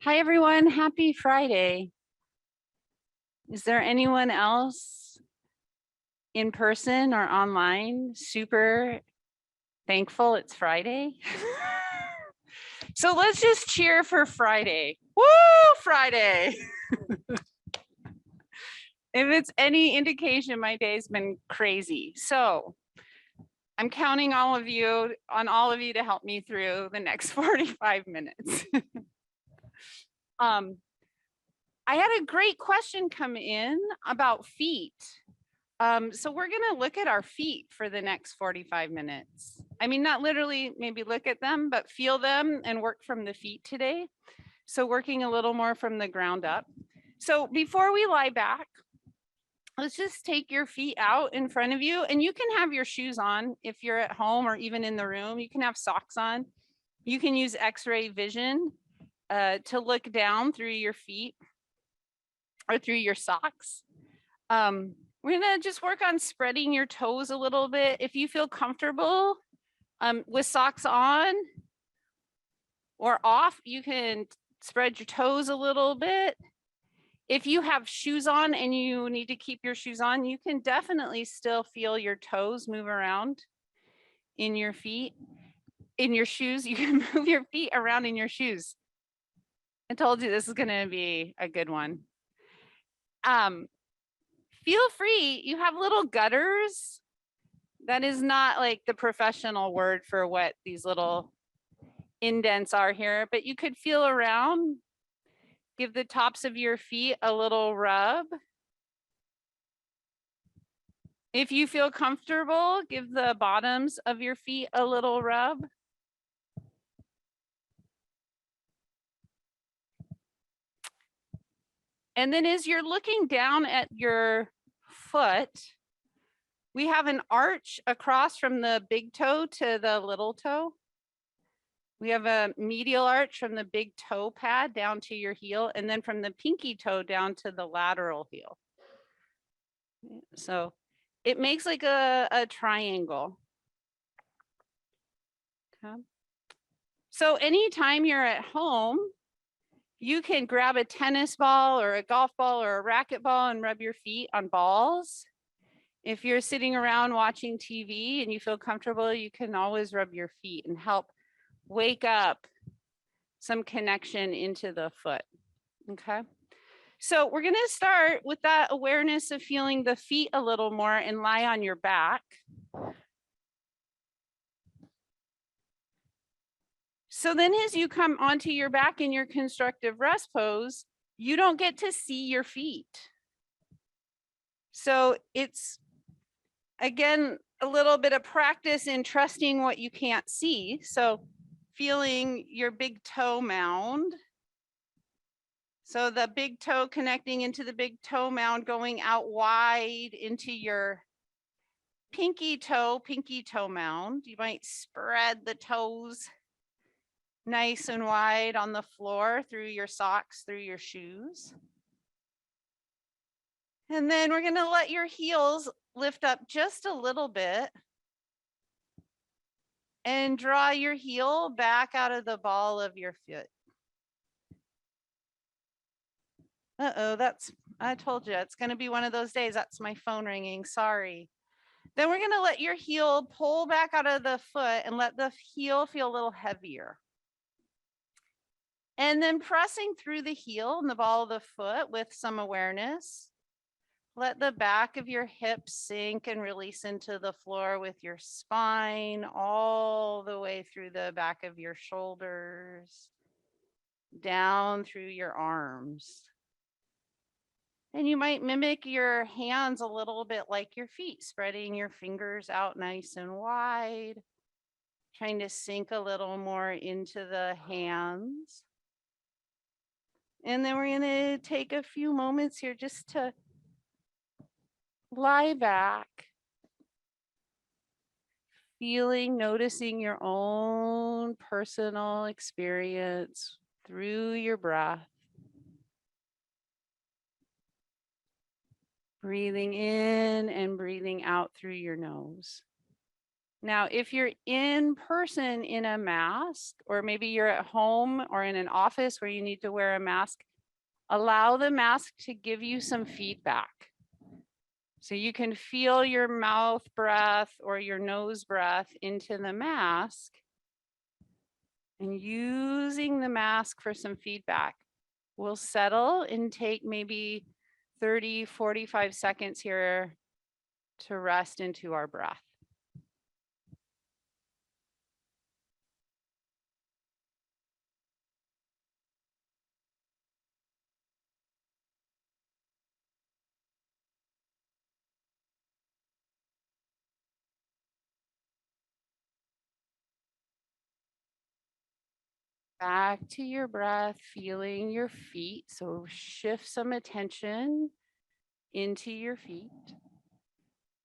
Hi, everyone. Happy Friday. Is there anyone else in person or online super thankful it's Friday? So let's just cheer for Friday. Woo, Friday. If it's any indication, my day's been crazy. So I'm counting all of you to help me through the next 45 minutes. I had a great question come in about feet. So we're going to look at our feet for the next 45 minutes. I mean, not literally maybe look at them, but feel them and work from the feet today. So working a little more from the ground up. So before we lie back, let's just take your feet out in front of you, and you can have your shoes on if you're at home or even in the room. You can have socks on. You can use x-ray vision to look down through your feet or through your socks. We're gonna just work on spreading your toes a little bit. If you feel comfortable with socks on or off, you can spread your toes a little bit. If you have shoes on and you need to keep your shoes on, you can definitely still feel your toes move around in your feet. In your shoes, you can move your feet around in your shoes. I told you this is gonna be a good one. Feel free, you have little gutters. That is not like the professional word for what these little indents are here, but you could feel around, give the tops of your feet a little rub. If you feel comfortable, give the bottoms of your feet a little rub. And then as you're looking down at your foot, we have an arch across from the big toe to the little toe. We have a medial arch from the big toe pad down to your heel, and then from the pinky toe down to the lateral heel. So it makes like a triangle. Okay. So anytime you're at home, you can grab a tennis ball or a golf ball or a racquetball and rub your feet on balls. If you're sitting around watching TV and you feel comfortable, you can always rub your feet and help wake up some connection into the foot. Okay. So we're going to start with that awareness of feeling the feet a little more and lie on your back. So then as you come onto your back in your constructive rest pose, you don't get to see your feet. So it's, again, a little bit of practice in trusting what you can't see. So feeling your big toe mound. So the big toe connecting into the big toe mound, going out wide into your pinky toe mound. You might spread the toes nice and wide on the floor through your socks, through your shoes. And then we're going to let your heels lift up just a little bit and draw your heel back out of the ball of your foot. I told you, it's going to be one of those days. That's my phone ringing. Sorry. Then we're going to let your heel pull back out of the foot and let the heel feel a little heavier. And then pressing through the heel and the ball of the foot with some awareness. Let the back of your hips sink and release into the floor with your spine all the way through the back of your shoulders, down through your arms. And you might mimic your hands a little bit like your feet, spreading your fingers out nice and wide, trying to sink a little more into the hands. And then we're going to take a few moments here just to lie back, feeling, noticing your own personal experience through your breath. Breathing in and breathing out through your nose. Now, if you're in person in a mask, or maybe you're at home or in an office where you need to wear a mask, allow the mask to give you some feedback. So you can feel your mouth breath or your nose breath into the mask, and using the mask for some feedback. We'll settle and take maybe 30, 45 seconds here to rest into our breath. Back to your breath, feeling your feet. So shift some attention into your feet.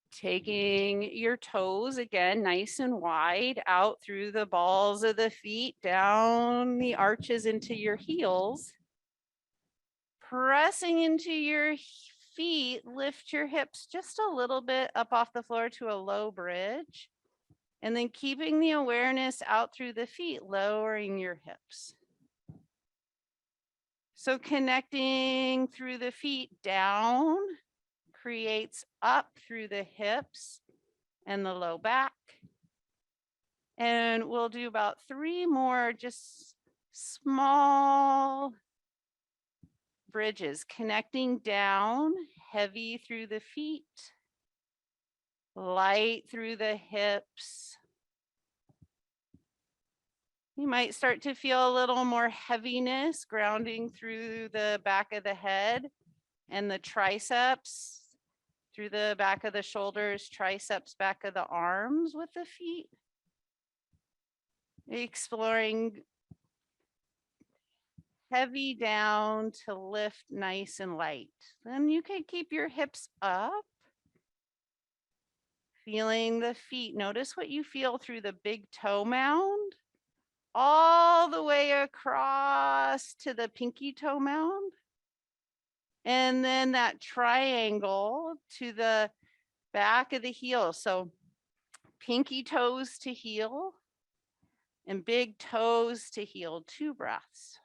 Taking your toes again, nice and wide out through the balls of the feet, down the arches into your heels. Pressing into your feet, lift your hips just a little bit up off the floor to a low bridge. And then keeping the awareness out through the feet, lowering your hips. So connecting through the feet down creates up through the hips and the low back. And we'll do about 3 more just small bridges, connecting down, heavy through the feet, light through the hips. You might start to feel a little more heaviness grounding through the back of the head and the triceps, through the back of the shoulders, triceps, back of the arms with the feet. Exploring heavy down to lift nice and light. Then you can keep your hips up. Feeling the feet. Notice what you feel through the big toe mound, all the way across to the pinky toe mound. And then that triangle to the back of the heel. So pinky toes to heel and big toes to heel, 2 breaths.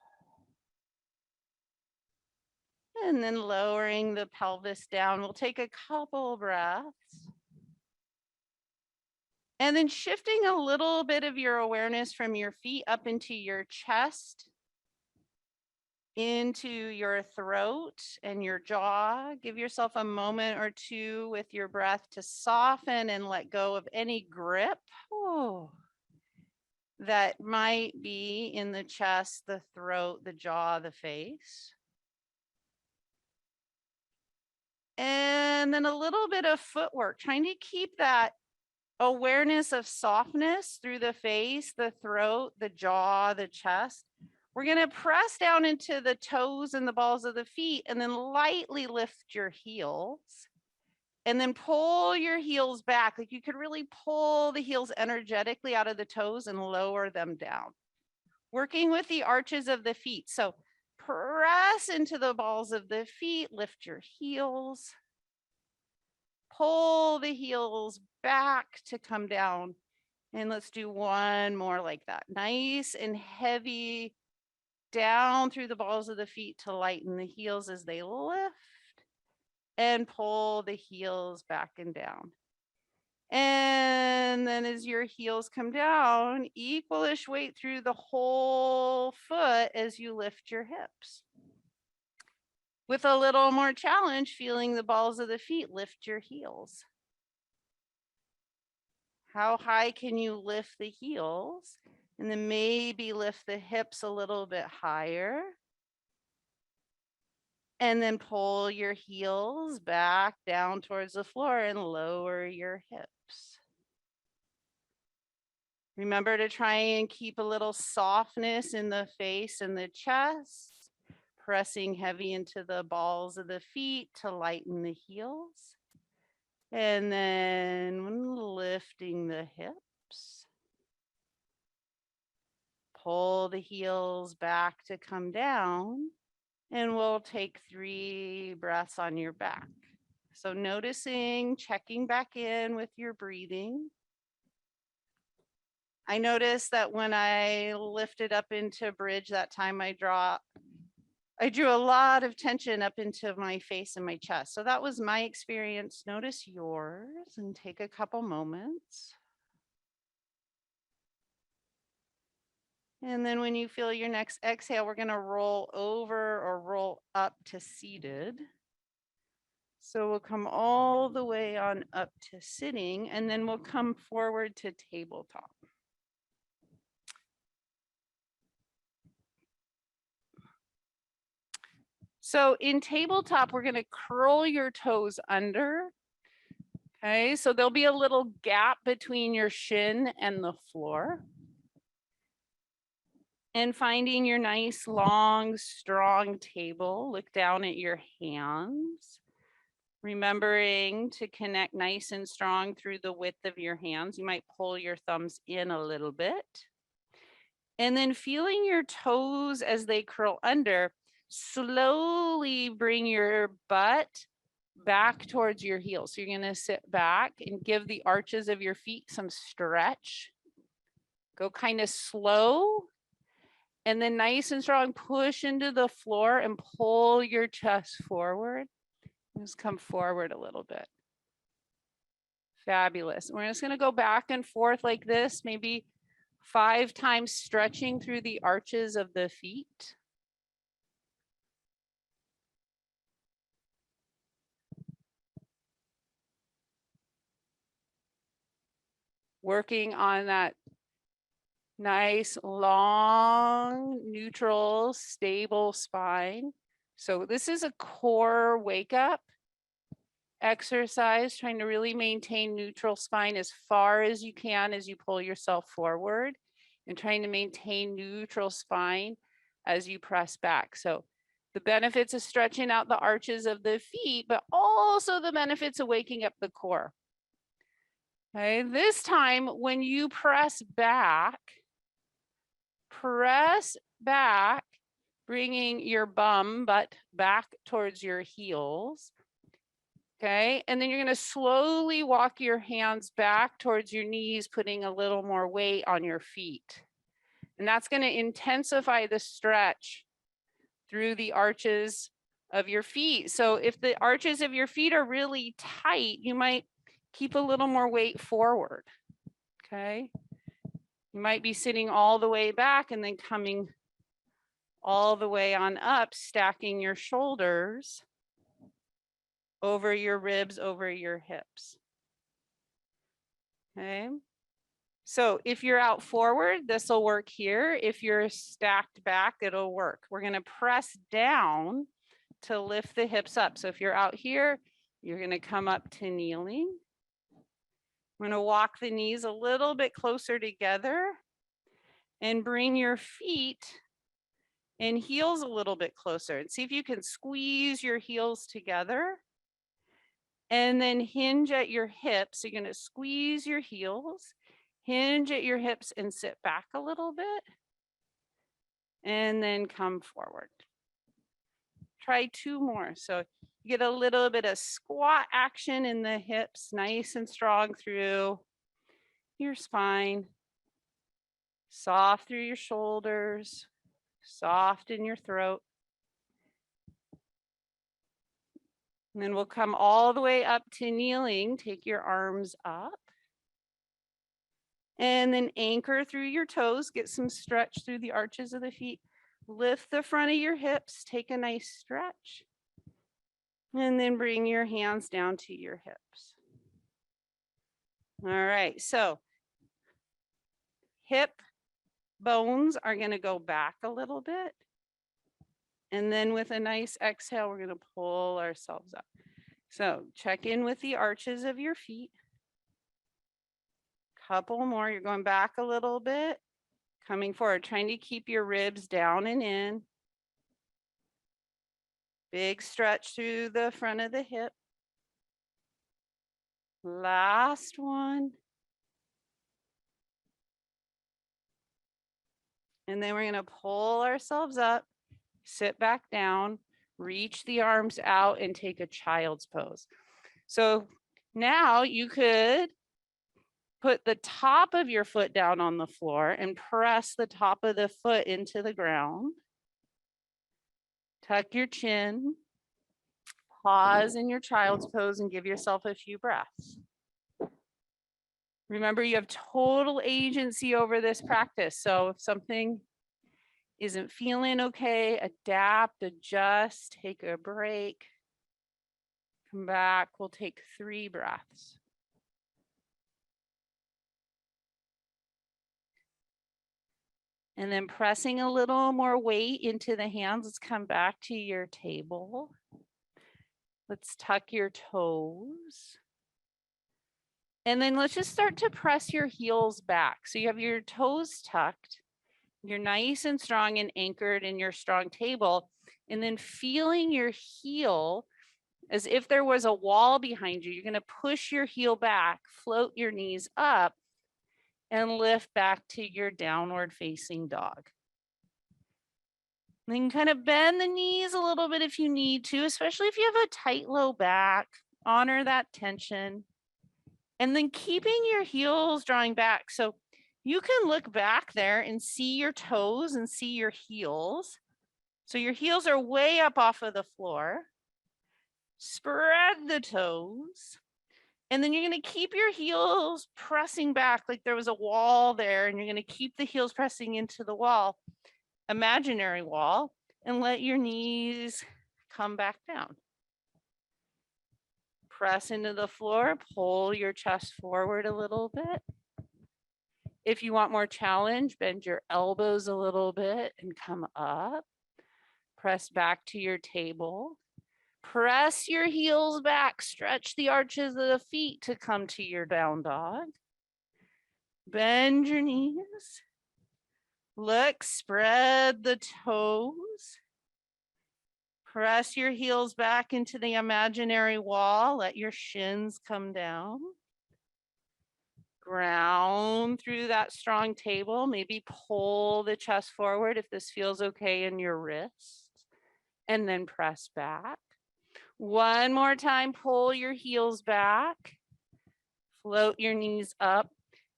And then lowering the pelvis down. We'll take a couple breaths. And then shifting a little bit of your awareness from your feet up into your chest, into your throat and your jaw. Give yourself a moment or two with your breath to soften and let go of any grip that might be in the chest, the throat, the jaw, the face. And then a little bit of footwork, trying to keep that awareness of softness through the face, the throat, the jaw, the chest. We're going to press down into the toes and the balls of the feet and then lightly lift your heels. And then pull your heels back. Like you could really pull the heels energetically out of the toes and lower them down. Working with the arches of the feet. So press into the balls of the feet, lift your heels. Pull the heels back to come down. And let's do one more like that. Nice and heavy down through the balls of the feet to lighten the heels as they lift. And pull the heels back and down. And then as your heels come down, equalish weight through the whole foot as you lift your hips. With a little more challenge, feeling the balls of the feet lift your heels. How high can you lift the heels? And then maybe lift the hips a little bit higher. And then pull your heels back down towards the floor and lower your hips. Remember to try and keep a little softness in the face and the chest. Pressing heavy into the balls of the feet to lighten the heels. And then lifting the hips. Pull the heels back to come down. And we'll take 3 breaths on your back. So noticing, checking back in with your breathing. I noticed that when I lifted up into bridge that time I drew a lot of tension up into my face and my chest. So that was my experience. Notice yours and take a couple moments. And then when you feel your next exhale, we're going to roll over or roll up to seated. So we'll come all the way on up to sitting, and then we'll come forward to tabletop. So in tabletop, we're going to curl your toes under. Okay, so there'll be a little gap between your shin and the floor. And finding your nice, long, strong table, look down at your hands. Remembering to connect nice and strong through the width of your hands. You might pull your thumbs in a little bit. And then feeling your toes as they curl under, slowly bring your butt back towards your heels. So you're going to sit back and give the arches of your feet some stretch. Go kind of slow. And then nice and strong, push into the floor and pull your chest forward. Just come forward a little bit. Fabulous. We're just going to go back and forth like this, maybe 5 times, stretching through the arches of the feet. Working on that nice, long, neutral, stable spine. So this is a core wake up exercise, trying to really maintain neutral spine as far as you can as you pull yourself forward, and trying to maintain neutral spine as you press back. So the benefits of stretching out the arches of the feet, but also the benefits of waking up the core. Okay, this time when you press back, bringing your butt back towards your heels. Okay, and then you're going to slowly walk your hands back towards your knees, putting a little more weight on your feet. And that's going to intensify the stretch through the arches of your feet. So if the arches of your feet are really tight, you might keep a little more weight forward. Okay, you might be sitting all the way back and then coming all the way on up, stacking your shoulders over your ribs, over your hips. Okay. So if you're out forward, this will work here. If you're stacked back, it'll work. We're going to press down to lift the hips up. So if you're out here, you're going to come up to kneeling. I'm going to walk the knees a little bit closer together and bring your feet and heels a little bit closer, and see if you can squeeze your heels together. And then hinge at your hips. So you're going to squeeze your heels, hinge at your hips, and sit back a little bit. And then come forward. Try 2 more. So you get a little bit of squat action in the hips, nice and strong through your spine. Soft through your shoulders, soft in your throat. And then we'll come all the way up to kneeling. Take your arms up. And then anchor through your toes. Get some stretch through the arches of the feet. Lift the front of your hips. Take a nice stretch. And then bring your hands down to your hips. All right, so hip bones are going to go back a little bit. And then with a nice exhale, we're going to pull ourselves up. So check in with the arches of your feet. Couple more. You're going back a little bit, coming forward, trying to keep your ribs down and in. Big stretch through the front of the hip. Last one. And then we're going to pull ourselves up, sit back down, reach the arms out, and take a child's pose. So now you could Put the top of your foot down on the floor and press the top of the foot into the ground. Tuck your chin. Pause in your child's pose and give yourself a few breaths. Remember, you have total agency over this practice. So if something isn't feeling okay, adapt, adjust, take a break. Come back, we'll take 3 breaths. And then pressing a little more weight into the hands. Let's come back to your table. Let's tuck your toes. And then let's just start to press your heels back. So you have your toes tucked. You're nice and strong and anchored in your strong table. And then feeling your heel as if there was a wall behind you. You're going to push your heel back, float your knees up, and lift back to your downward facing dog. And then kind of bend the knees a little bit if you need to, especially if you have a tight low back. Honor that tension. And then keeping your heels drawing back. So you can look back there and see your toes and see your heels. So your heels are way up off of the floor. Spread the toes. And then you're going to keep your heels pressing back like there was a wall there, and you're going to keep the heels pressing into the wall, imaginary wall, and let your knees come back down. Press into the floor, pull your chest forward a little bit. If you want more challenge, bend your elbows a little bit and come up. Press back to your table. Press your heels back, stretch the arches of the feet to come to your down dog. Bend your knees. Look, spread the toes. Press your heels back into the imaginary wall. Let your shins come down. Ground through that strong table. Maybe pull the chest forward if this feels okay in your wrists. And then press back. One more time, pull your heels back. Float your knees up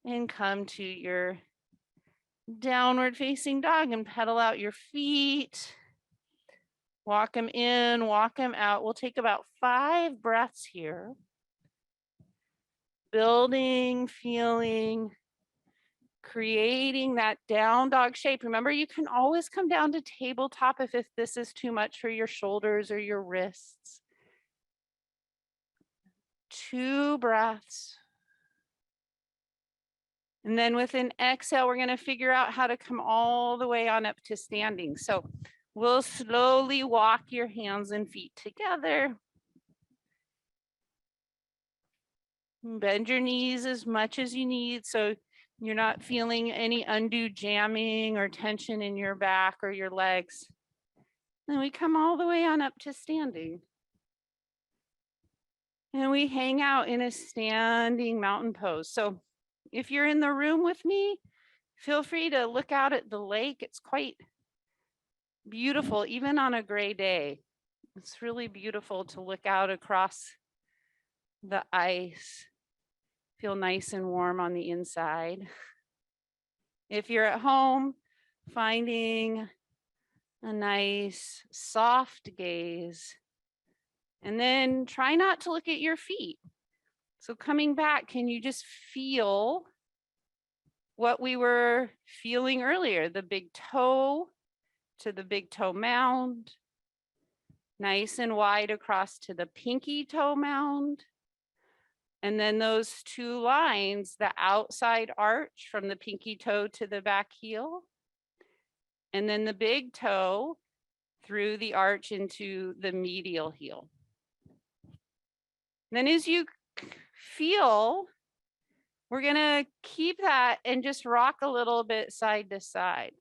and come to your downward facing dog and pedal out your feet. Walk them in, walk them out. We'll take about 5 breaths here. Building, feeling, creating that down dog shape. Remember, you can always come down to tabletop if this is too much for your shoulders or your wrists. 2 breaths. And then with an exhale, we're going to figure out how to come all the way on up to standing. So we'll slowly walk your hands and feet together. Bend your knees as much as you need so you're not feeling any undue jamming or tension in your back or your legs. And we come all the way on up to standing. And we hang out in a standing mountain pose. So if you're in the room with me, feel free to look out at the lake. It's quite beautiful, even on a gray day. It's really beautiful to look out across the ice, feel nice and warm on the inside. If you're at home, finding a nice soft gaze, and then try not to look at your feet. So coming back, can you just feel what we were feeling earlier? The big toe to the big toe mound, nice and wide across to the pinky toe mound. And then those 2 lines, the outside arch from the pinky toe to the back heel, and then the big toe through the arch into the medial heel. Then as you feel, we're going to keep that and just rock a little bit side to side.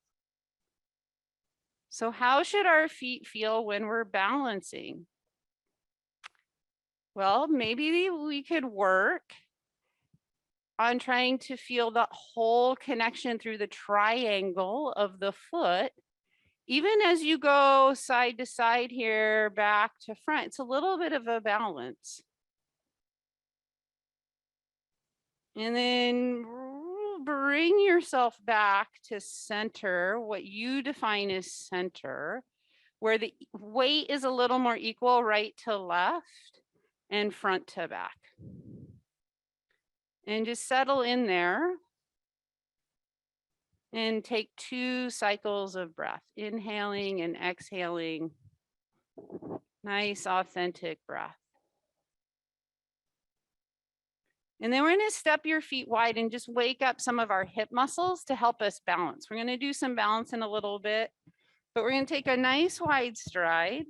So how should our feet feel when we're balancing? Well, maybe we could work on trying to feel the whole connection through the triangle of the foot. Even as you go side to side here, back to front, it's a little bit of a balance. And then bring yourself back to center, what you define as center, where the weight is a little more equal, right to left and front to back. And just settle in there and take 2 cycles of breath, inhaling and exhaling. Nice, authentic breath. And then we're going to step your feet wide and just wake up some of our hip muscles to help us balance. We're going to do some balance in a little bit, but we're going to take a nice wide stride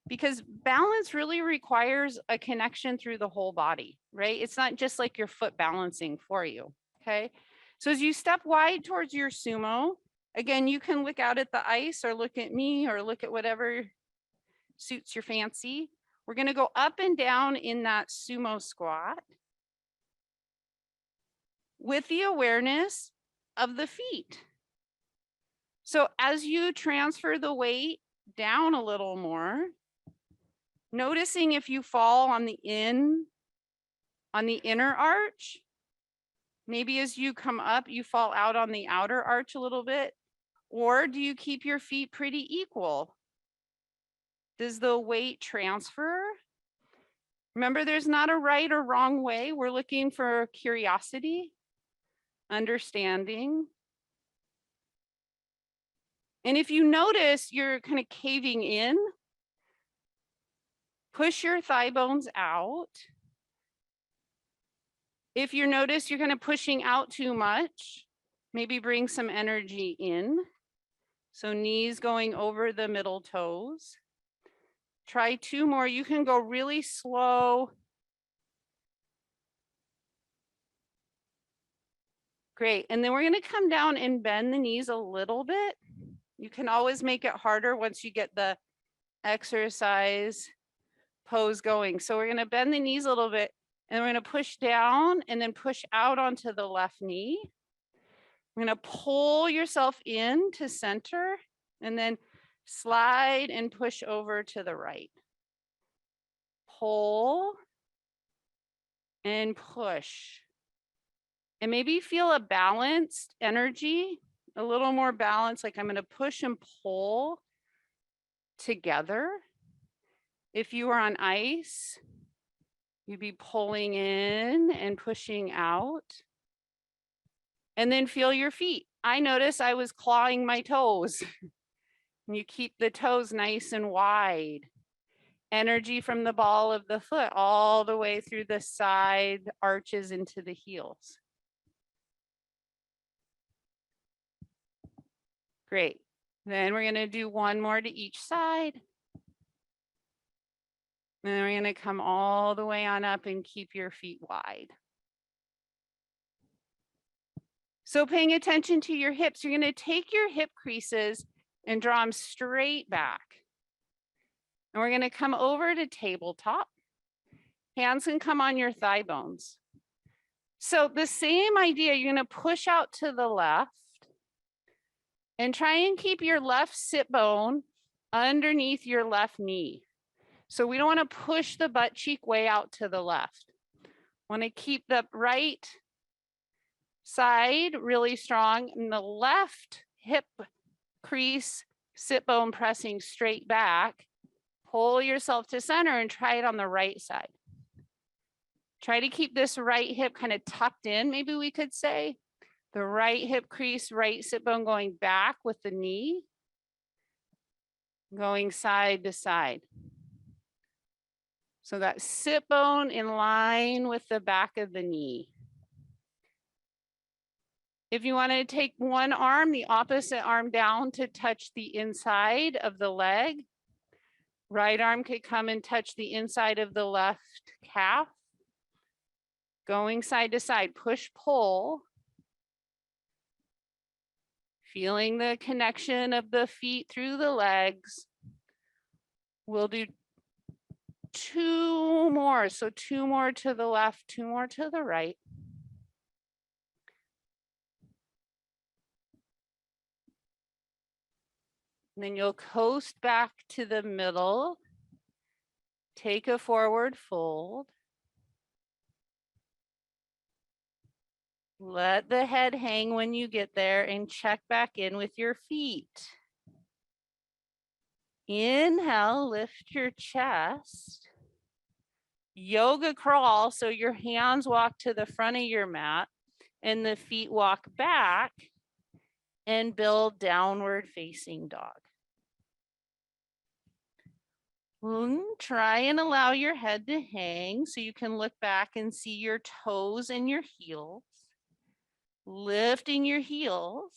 because balance really requires a connection through the whole body, right? It's not just like your foot balancing for you, okay? So as you step wide towards your sumo, again, you can look out at the ice or look at me or look at whatever suits your fancy. We're going to go up and down in that sumo squat with the awareness of the feet. So as you transfer the weight down a little more, noticing if you fall on the inner arch, maybe as you come up, you fall out on the outer arch a little bit, or do you keep your feet pretty equal? Does the weight transfer? Remember, there's not a right or wrong way. We're looking for curiosity, understanding. And if you notice you're kind of caving in, push your thigh bones out. If you notice you're kind of pushing out too much, maybe bring some energy in. So knees going over the middle toes. Try 2 more. You can go really slow. Great. And then we're going to come down and bend the knees a little bit. You can always make it harder once you get the exercise pose going. So we're going to bend the knees a little bit and we're going to push down and then push out onto the left knee. We're going to pull yourself in to center and then slide and push over to the right. Pull and push. And maybe feel a balanced energy, a little more balanced, like I'm going to push and pull together. If you were on ice, you'd be pulling in and pushing out. And then feel your feet. I noticed I was clawing my toes. And you keep the toes nice and wide. Energy from the ball of the foot all the way through the side arches into the heels. Great. Then we're going to do 1 more to each side. And then we're going to come all the way on up and keep your feet wide. So paying attention to your hips, you're going to take your hip creases and draw them straight back. And we're going to come over to tabletop. Hands can come on your thigh bones. So the same idea, you're going to push out to the left and try and keep your left sit bone underneath your left knee. So we don't want to push the butt cheek way out to the left. Want to keep the right side really strong and the left hip crease, sit bone pressing straight back. Pull yourself to center and try it on the right side. Try to keep this right hip kind of tucked in, maybe we could say. The right hip crease, right sit bone going back with the knee, going side to side. So that sit bone in line with the back of the knee. If you want to take one arm, the opposite arm down to touch the inside of the leg. Right arm could come and touch the inside of the left calf. Going side to side, push, pull. Feeling the connection of the feet through the legs. We'll do 2 more. So 2 more to the left, 2 more to the right. And then you'll coast back to the middle. Take a forward fold. Let the head hang when you get there and check back in with your feet. Inhale, lift your chest. Yoga crawl, so your hands walk to the front of your mat and the feet walk back, and build downward facing dog. Try and allow your head to hang so you can look back and see your toes and your heels. Lifting your heels.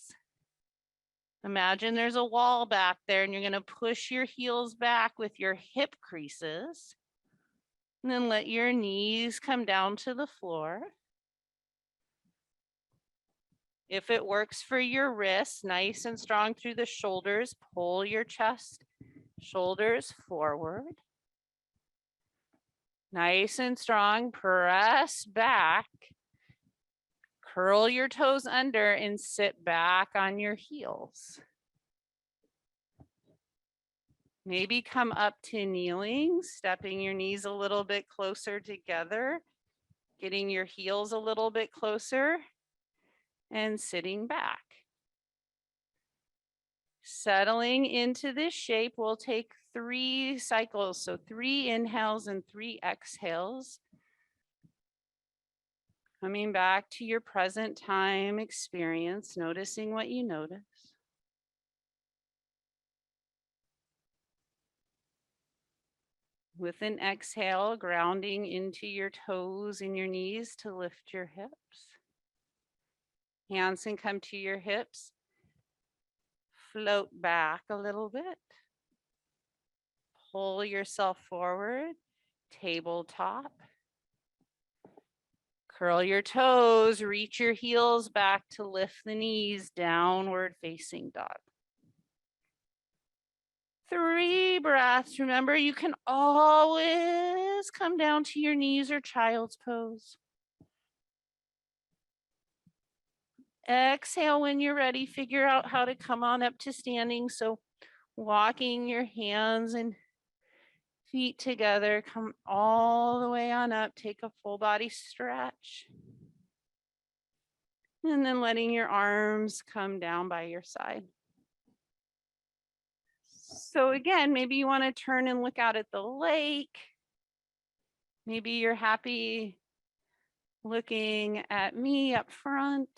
Imagine there's a wall back there and you're going to push your heels back with your hip creases. And then let your knees come down to the floor. If it works for your wrists, nice and strong through the shoulders, pull your chest, shoulders forward. Nice and strong, press back. Curl your toes under and sit back on your heels. Maybe come up to kneeling, stepping your knees a little bit closer together, getting your heels a little bit closer, and sitting back. Settling into this shape, we'll take 3 cycles, so 3 inhales and 3 exhales. Coming back to your present time experience, noticing what you notice. With an exhale, grounding into your toes and your knees to lift your hips. Hands can come to your hips. Float back a little bit. Pull yourself forward, tabletop. Curl your toes, reach your heels back to lift the knees, downward facing dog. 3 breaths. Remember, you can always come down to your knees or child's pose. Exhale when you're ready. Figure out how to come on up to standing. So walking your hands and feet together, come all the way on up. Take a full body stretch. And then letting your arms come down by your side. So again, maybe you want to turn and look out at the lake. Maybe you're happy looking at me up front.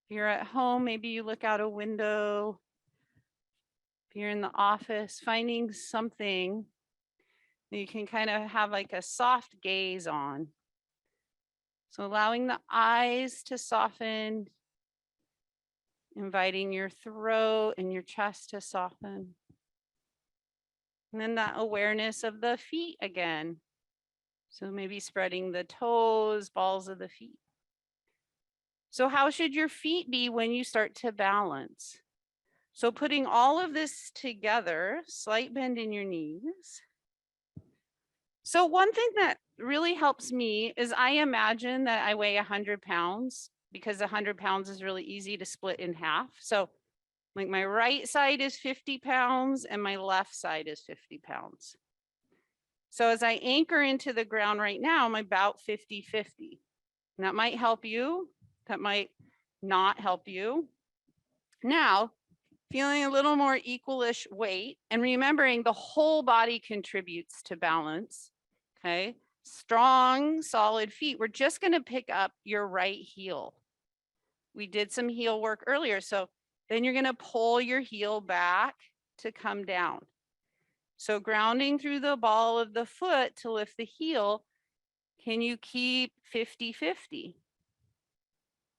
If you're at home, maybe you look out a window. If you're in the office, finding something that you can kind of have like a soft gaze on. So allowing the eyes to soften, inviting your throat and your chest to soften. And then that awareness of the feet again. So maybe spreading the toes, balls of the feet. So how should your feet be when you start to balance? So putting all of this together, slight bend in your knees. So one thing that really helps me is I imagine that I weigh 100 pounds because 100 pounds is really easy to split in half. So like my right side is 50 pounds and my left side is 50 pounds. So as I anchor into the ground right now, I'm about 50-50. And that might help you. That might not help you. Now, feeling a little more equalish weight and remembering the whole body contributes to balance. Okay. Strong, solid feet. We're just going to pick up your right heel. We did some heel work earlier. So then you're going to pull your heel back to come down. So grounding through the ball of the foot to lift the heel. Can you keep 50-50?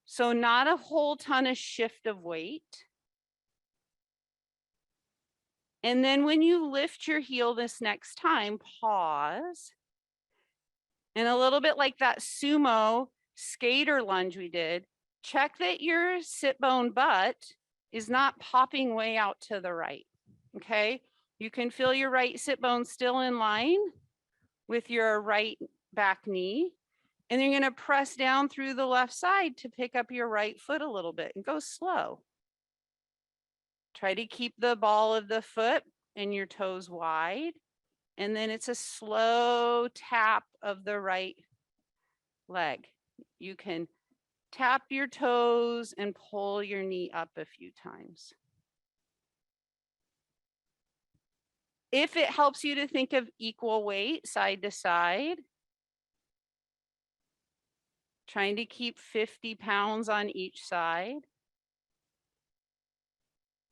So not a whole ton of shift of weight. And then when you lift your heel this next time, pause. And a little bit like that sumo skater lunge we did, check that your sit bone butt is not popping way out to the right, okay? You can feel your right sit bone still in line with your right back knee. And you're gonna press down through the left side to pick up your right foot a little bit and go slow. Try to keep the ball of the foot and your toes wide. And then it's a slow tap of the right leg. You can Tap your toes and pull your knee up a few times. If it helps you to think of equal weight side to side, trying to keep 50 pounds on each side.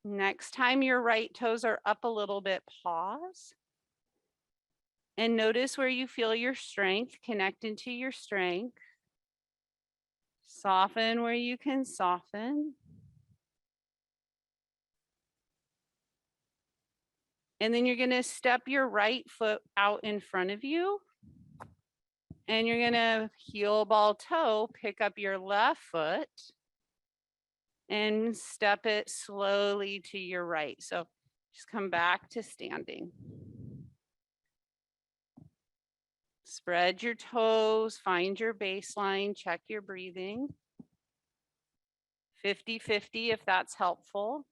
Next time your right toes are up a little bit, pause. And notice where you feel your strength, connect into your strength. Soften where you can soften. And then you're going to step your right foot out in front of you. And you're going to heel ball toe, pick up your left foot and step it slowly to your right. So just come back to standing. Spread your toes, find your baseline, check your breathing. 50-50 if that's helpful.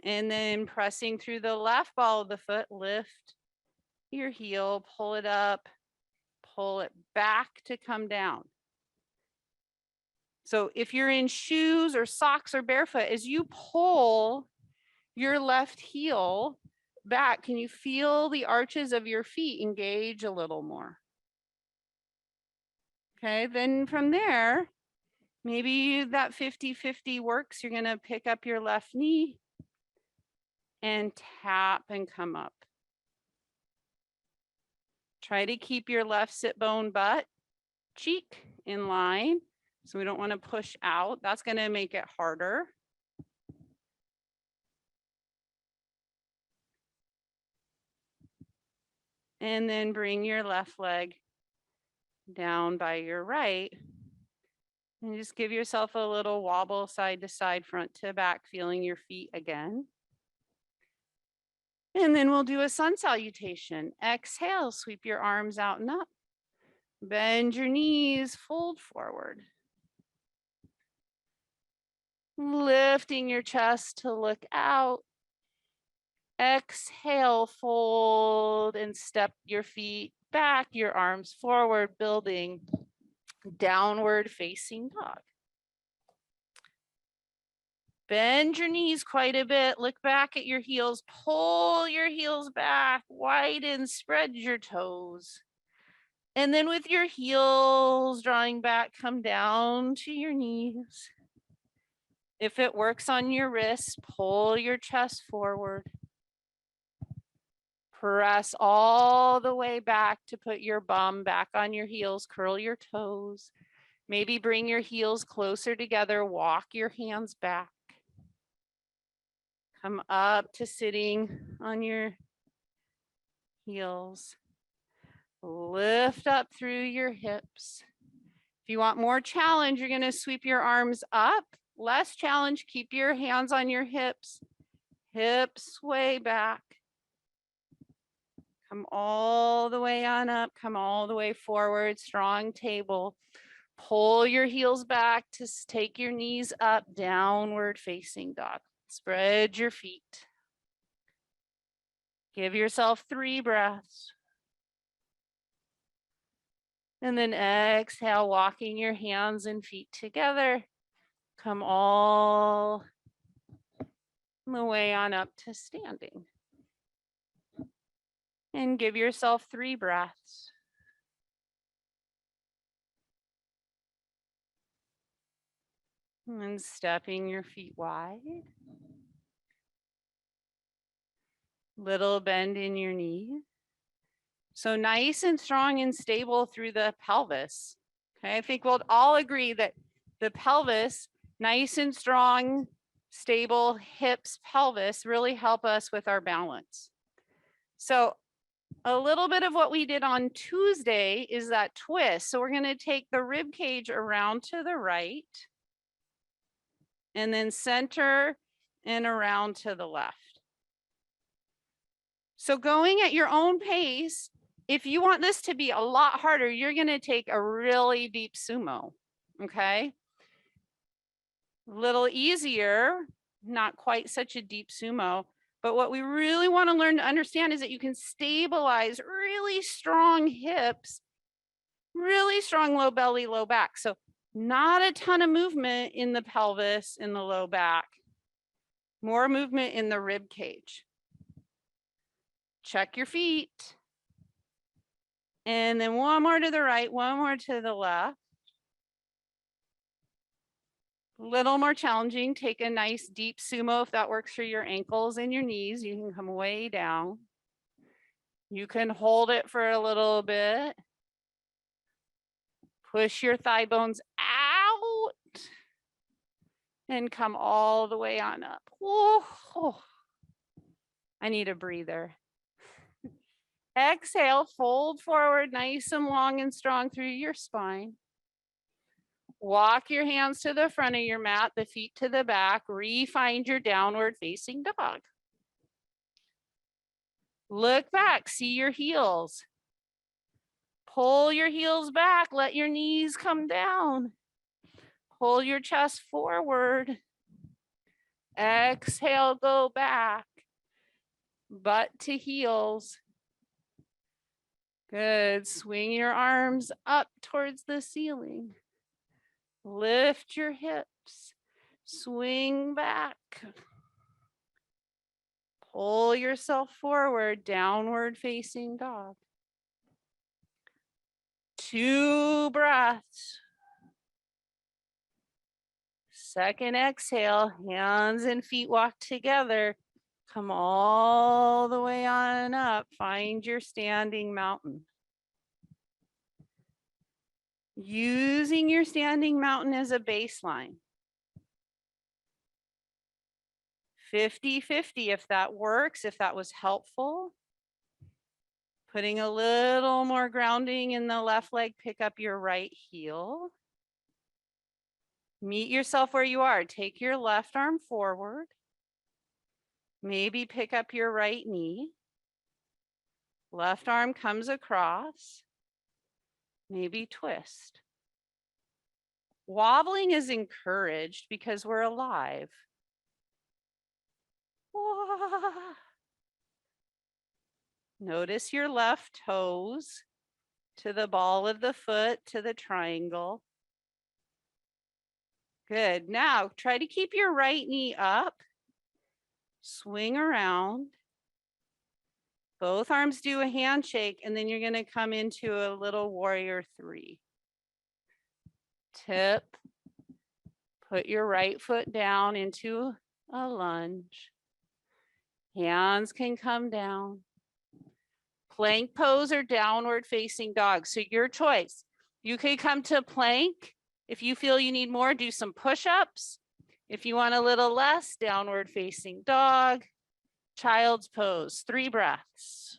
And then pressing through the left ball of the foot, lift your heel, pull it up, pull it back to come down. So if you're in shoes or socks or barefoot, as you pull your left heel back, can you feel the arches of your feet engage a little more? Okay, then from there, maybe that 50-50 works. You're gonna pick up your left knee and tap and come up. Try to keep your left sit bone butt cheek in line. So we don't want to push out. That's going to make it harder. And then bring your left leg down by your right. And just give yourself a little wobble side to side, front to back, feeling your feet again. And then we'll do a sun salutation. Exhale, sweep your arms out and up. Bend your knees, fold forward. Lifting your chest to look out. Exhale, fold and step your feet back, your arms forward, building downward facing dog. Bend your knees quite a bit. Look back at your heels. Pull your heels back. Widen, spread your toes. And then with your heels drawing back, come down to your knees. If it works on your wrists, pull your chest forward. Press all the way back to put your bum back on your heels. Curl your toes. Maybe bring your heels closer together. Walk your hands back. Come up to sitting on your heels. Lift up through your hips. If you want more challenge, you're going to sweep your arms up. Less challenge, keep your hands on your hips. Hips sway back. Come all the way on up. Come all the way forward. Strong table. Pull your heels back to take your knees up. Downward facing dog. Spread your feet. Give yourself 3 breaths. And then exhale, walking your hands and feet together. Come all the way on up to standing. And give yourself 3 breaths. And stepping your feet wide. Little bend in your knee. So nice and strong and stable through the pelvis. Okay, I think we'll all agree that the pelvis, nice and strong, stable hips, pelvis really help us with our balance. So a little bit of what we did on Tuesday is that twist. So we're going to take the rib cage around to the right and then center and around to the left. So going at your own pace, if you want this to be a lot harder, you're going to take a really deep sumo, okay? A little easier, not quite such a deep sumo, but what we really want to learn to understand is that you can stabilize really strong hips, really strong low belly, low back. So Not a ton of movement in the pelvis, in the low back. More movement in the rib cage. Check your feet. And then one more to the right, one more to the left. Little more challenging. Take a nice deep sumo if that works for your ankles and your knees. You can come way down. You can hold it for a little bit. Push your thigh bones out and come all the way on up. Whoa. I need a breather. Exhale, fold forward nice and long and strong through your spine. Walk your hands to the front of your mat, the feet to the back. Find your downward facing dog. Look back, see your heels. Pull your heels back, let your knees come down. Pull your chest forward. Exhale, go back. Butt to heels. Good. Swing your arms up towards the ceiling. Lift your hips. Swing back. Pull yourself forward, downward facing dog. 2 breaths. Second exhale, hands and feet walk together. Come all the way on up. Find your standing mountain. Using your standing mountain as a baseline. 50-50 if that works, if that was helpful. Putting a little more grounding in the left leg, pick up your right heel. Meet yourself where you are. Take your left arm forward. Maybe pick up your right knee. Left arm comes across. Maybe twist. Wobbling is encouraged because we're alive. Notice your left toes to the ball of the foot, to the triangle. Good. Now try to keep your right knee up. Swing around. Both arms do a handshake, and then you're going to come into a little warrior 3. Tip. Put your right foot down into a lunge. Hands can come down. Plank pose or downward facing dog. So your choice. You could come to plank. If you feel you need more, do some push-ups. If you want a little less, downward facing dog. Child's pose, 3 breaths.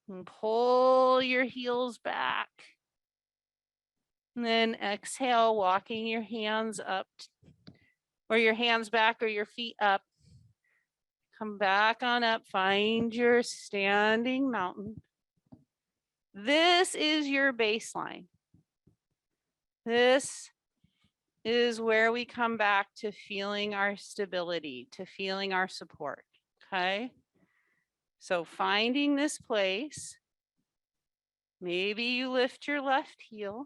And pull your heels back. And then exhale, walking your hands up, or your hands back or your feet up. Come back on up, find your standing mountain. This is your baseline. This is where we come back to feeling our stability, to feeling our support, okay? So finding this place, maybe you lift your left heel.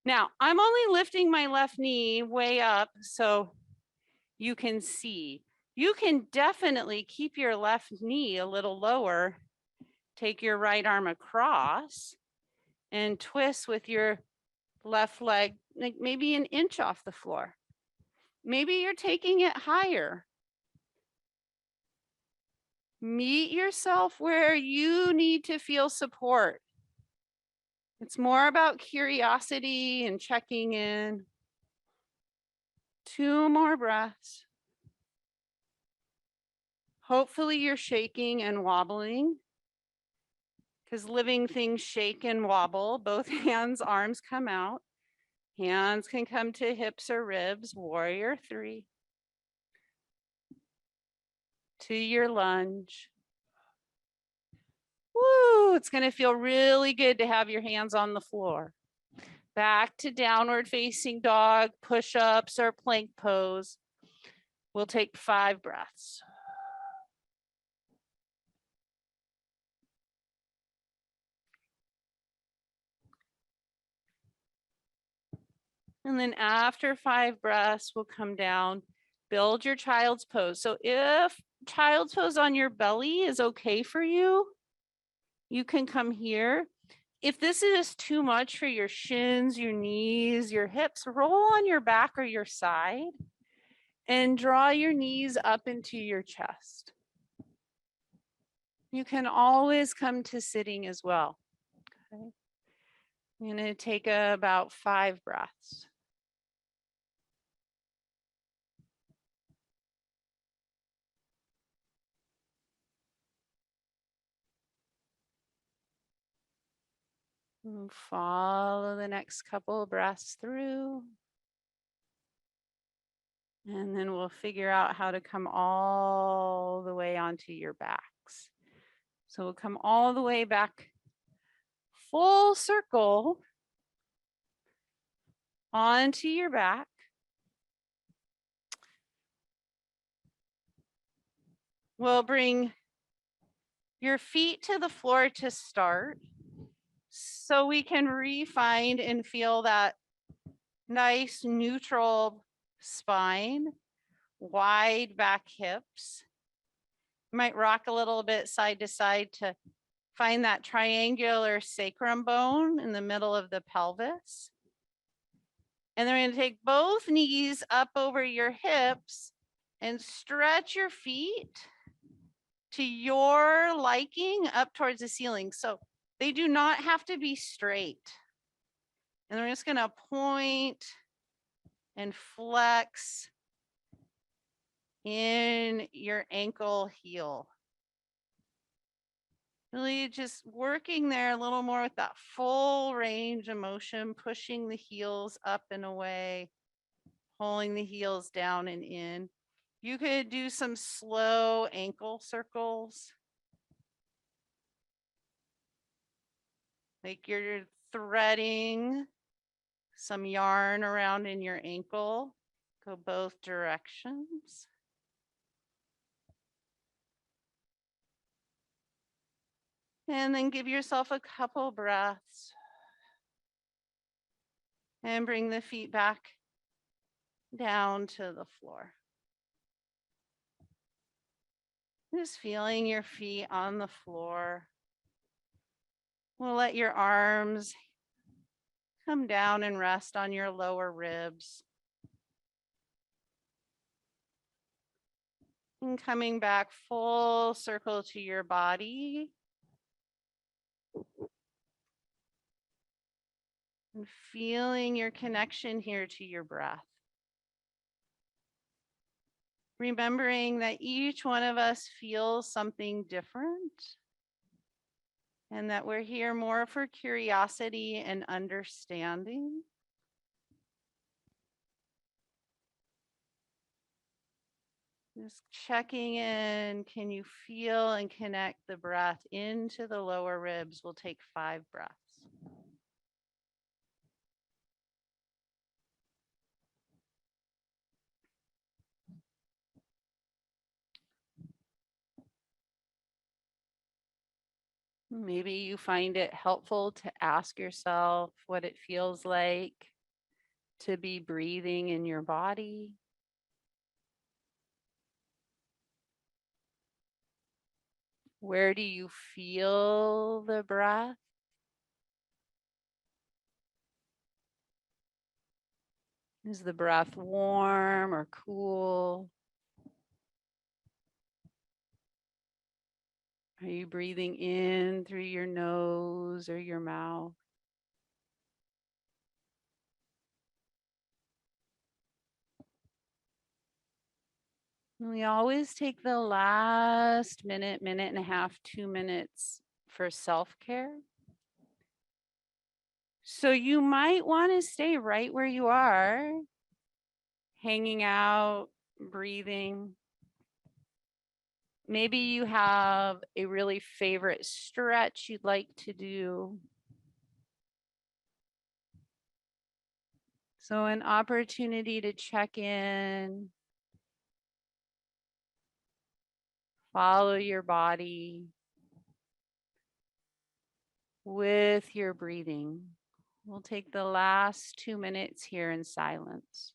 Now, I'm only lifting my left knee way up so you can see. You can definitely keep your left knee a little lower. Take your right arm across and twist with your left leg, like maybe an inch off the floor. Maybe you're taking it higher. Meet yourself where you need to feel support. It's more about curiosity and checking in. 2 more breaths. Hopefully you're shaking and wobbling, because living things shake and wobble. Both hands, arms come out. Hands can come to hips or ribs, warrior 3. To your lunge. Woo, it's going to feel really good to have your hands on the floor. Back to downward facing dog, push-ups or plank pose. We'll take 5 breaths. And then after 5 breaths, we'll come down, build your child's pose. So if child's pose on your belly is okay for you, you can come here. If this is too much for your shins, your knees, your hips, roll on your back or your side and draw your knees up into your chest. You can always come to sitting as well. Okay. I'm going to take about 5 breaths. And follow the next couple of breaths through. And then we'll figure out how to come all the way onto your backs. So we'll come all the way back, full circle onto your back. We'll bring your feet to the floor to start so we can re-find and feel that nice neutral spine, wide back hips. You might rock a little bit side to side to find that triangular sacrum bone in the middle of the pelvis. And then we're going to take both knees up over your hips and stretch your feet to your liking up towards the ceiling. So they do not have to be straight. And we're just going to point and flex in your ankle heel. Really just working there a little more with that full range of motion, pushing the heels up and away, pulling the heels down and in. You could do some slow ankle circles. Like you're threading some yarn around in your ankle. Go both directions. And then give yourself a couple breaths. And bring the feet back down to the floor. Just feeling your feet on the floor. We'll let your arms come down and rest on your lower ribs. And coming back full circle to your body. And feeling your connection here to your breath. Remembering that each one of us feels something different. And that we're here more for curiosity and understanding. Just checking in, can you feel and connect the breath into the lower ribs? We'll take 5 breaths. Maybe you find it helpful to ask yourself what it feels like to be breathing in your body. Where do you feel the breath? Is the breath warm or cool? Are you breathing in through your nose or your mouth? We always take the last minute, minute and a half, 2 minutes for self-care. So you might want to stay right where you are, hanging out, breathing. Maybe you have a really favorite stretch you'd like to do. So an opportunity to check in, follow your body with your breathing. We'll take the last 2 minutes here in silence.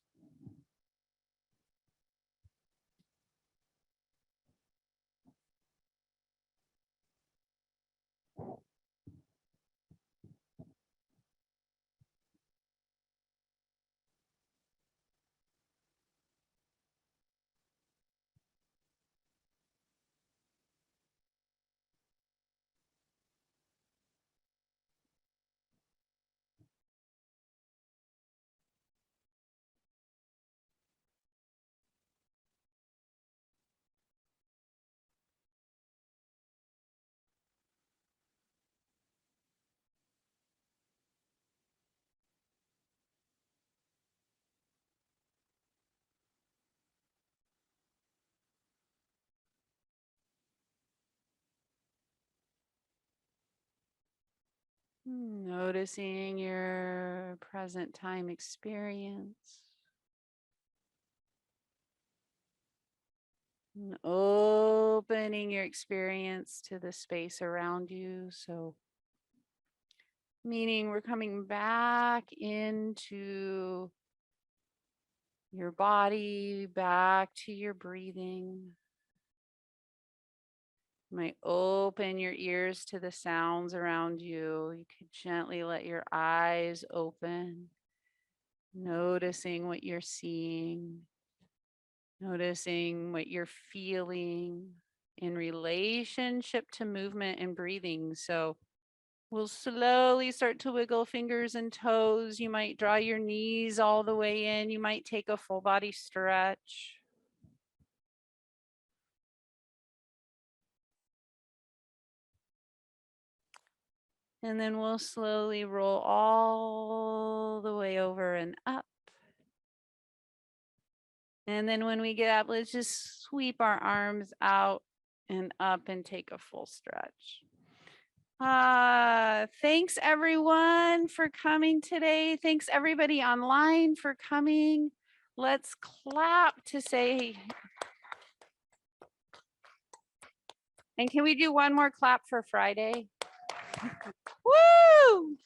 Noticing your present time experience. And opening your experience to the space around you. So, meaning we're coming back into your body, back to your breathing. You might open your ears to the sounds around you. You could gently let your eyes open, noticing what you're seeing, noticing what you're feeling in relationship to movement and breathing. So we'll slowly start to wiggle fingers and toes. You might draw your knees all the way in. You might take a full body stretch. And then we'll slowly roll all the way over and up. And then when we get up, let's just sweep our arms out and up and take a full stretch. Thanks everyone for coming today. Thanks everybody online for coming. Let's clap to say, and can we do one more clap for Friday? Woo!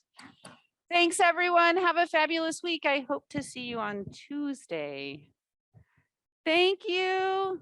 Thanks everyone. Have a fabulous week. I hope to see you on Tuesday. Thank you.